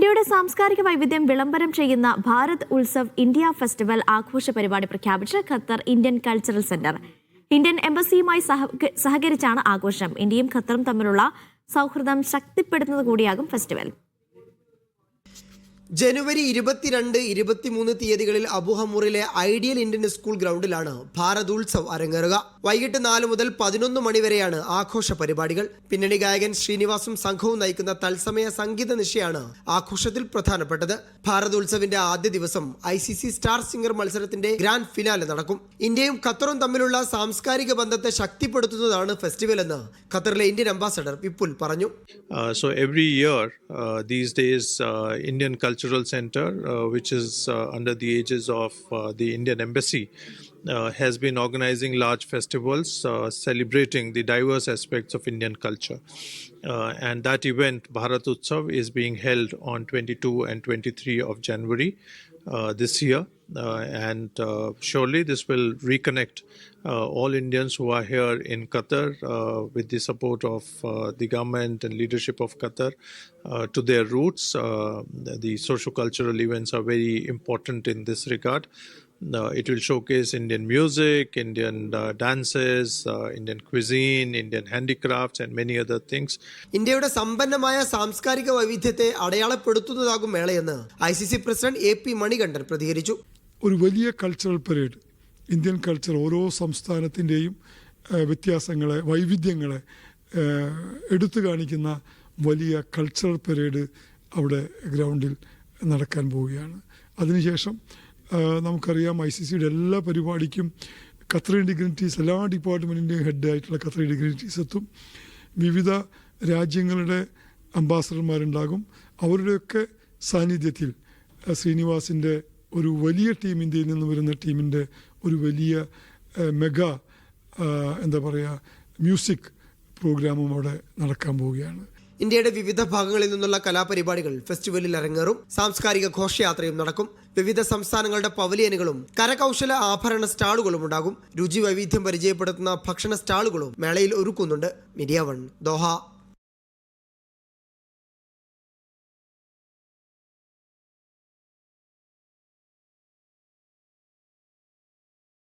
ഇന്ത്യയുടെ സാംസ്കാരിക വൈവിധ്യം വിളംബരം ചെയ്യുന്ന ഭാരത് ഉത്സവ് ഇന്ത്യ ഫെസ്റ്റിവൽ ആഘോഷ പരിപാടി പ്രഖ്യാപിച്ച് Qatar Indian cultural centre. Indian എംബസിയുമായി സഹകരിച്ചാണ് ആഘോഷം. ഇന്ത്യയും ഖത്തറും തമ്മിലുള്ള സൗഹൃദം ശക്തിപ്പെടുത്തുന്നത് കൂടിയാകും ഫെസ്റ്റിവൽ. ജനുവരി 22, 23 തീയതികളിൽ അബുഹമൂറിലെ ഐഡിയൽ ഇന്ത്യൻ സ്കൂൾ ഗ്രൗണ്ടിലാണ് ഭാരത് ഉത്സവ് അരങ്ങേറുക. വൈകിട്ട് 4 മുതൽ 11 മണി വരെയാണ് ആഘോഷ പരിപാടികൾ. പിന്നണി ഗായകൻ ശ്രീനിവാസും സംഘവും നയിക്കുന്ന തത്സമയ സംഗീത നിശയാണ് ആഘോഷത്തിൽ പ്രധാനപ്പെട്ടത്. ഭാരത് ഉത്സവിന്റെ ആദ്യ ദിവസം ICC സ്റ്റാർ സിംഗർ മത്സരത്തിന്റെ ഗ്രാൻഡ് ഫിനാലെ നടക്കും. ഇന്ത്യയും ഖത്തറും തമ്മിലുള്ള സാംസ്കാരിക ബന്ധത്തെ ശക്തിപ്പെടുത്തുന്നതാണ് ഫെസ്റ്റിവൽ എന്ന് ഖത്തറിലെ ഇന്ത്യൻ അംബാസഡർ വിപുൽ പറഞ്ഞു. So every year these days Indian Cultural Center, which is under the aegis of the Indian Embassy, has been organizing large festivals celebrating the diverse aspects of Indian culture. And that event, Bharat Utsav, is being held on 22 and 23 of January this year. And surely this will reconnect all Indians who are here in Qatar with the support of the government and leadership of Qatar to their roots. The socio-cultural events are very important in this regard. It will showcase Indian music, Indian dances, Indian cuisine, Indian handicrafts and many other things. ഇന്ത്യയുടെ സമ്പന്നമായ സാംസ്കാരിക വൈവിധ്യത്തെ അടയാളപ്പെടുത്തുന്നതാകും മേളയെന്ന് ICC president AP Manikandan പ്രതികരിച്ചു. ഒരു വലിയ cultural parade, Indian culture ഓരോ സംസ്ഥാനത്തിൻ്റെയും വ്യത്യാസങ്ങളെ, വൈവിധ്യങ്ങളെ എടുത്തു കാണിക്കുന്ന വലിയ കൾച്ചറൽ പരേഡ് അവിടെ ഗ്രൗണ്ടിൽ നടക്കാൻ പോവുകയാണ്. അതിനുശേഷം നമുക്കറിയാം ICCയുടെ എല്ലാ പരിപാടിക്കും ഖത്തറി ഡിഗ്നിറ്റീസ്, എല്ലാ ഡിപ്പാർട്ട്മെൻറ്റിൻ്റെയും ഹെഡായിട്ടുള്ള ഖത്തറി ഡിഗ്നിറ്റീസ് എത്തും. വിവിധ രാജ്യങ്ങളുടെ അംബാസഡർമാരുണ്ടാകും. അവരുടെയൊക്കെ സാന്നിധ്യത്തിൽ ശ്രീനിവാസിൻ്റെ ഒരു വലിയ ടീം, ഇന്ത്യയിൽ നിന്ന് വരുന്ന ടീമിൻ്റെ ഒരു വലിയ മെഗാ മ്യൂസിക് പ്രോഗ്രാമും അവിടെ നടക്കാൻ പോവുകയാണ്. ഇന്ത്യയുടെ വിവിധ ഭാഗങ്ങളിൽ നിന്നുള്ള കലാപരിപാടികൾ ഫെസ്റ്റിവലിൽ അരങ്ങേറും. സാംസ്കാരിക ഘോഷയാത്രയും നടക്കും. വിവിധ സംസ്ഥാനങ്ങളുടെ പവലിയനുകളും കരകൗശല ആഭരണ സ്റ്റാളുകളും ഉണ്ടാകും. രുചി വൈവിധ്യം പരിചയപ്പെടുത്തുന്ന ഭക്ഷണ സ്റ്റാളുകളും മേളയിൽ ഒരുക്കുന്നുണ്ട്. Media 1 Doha.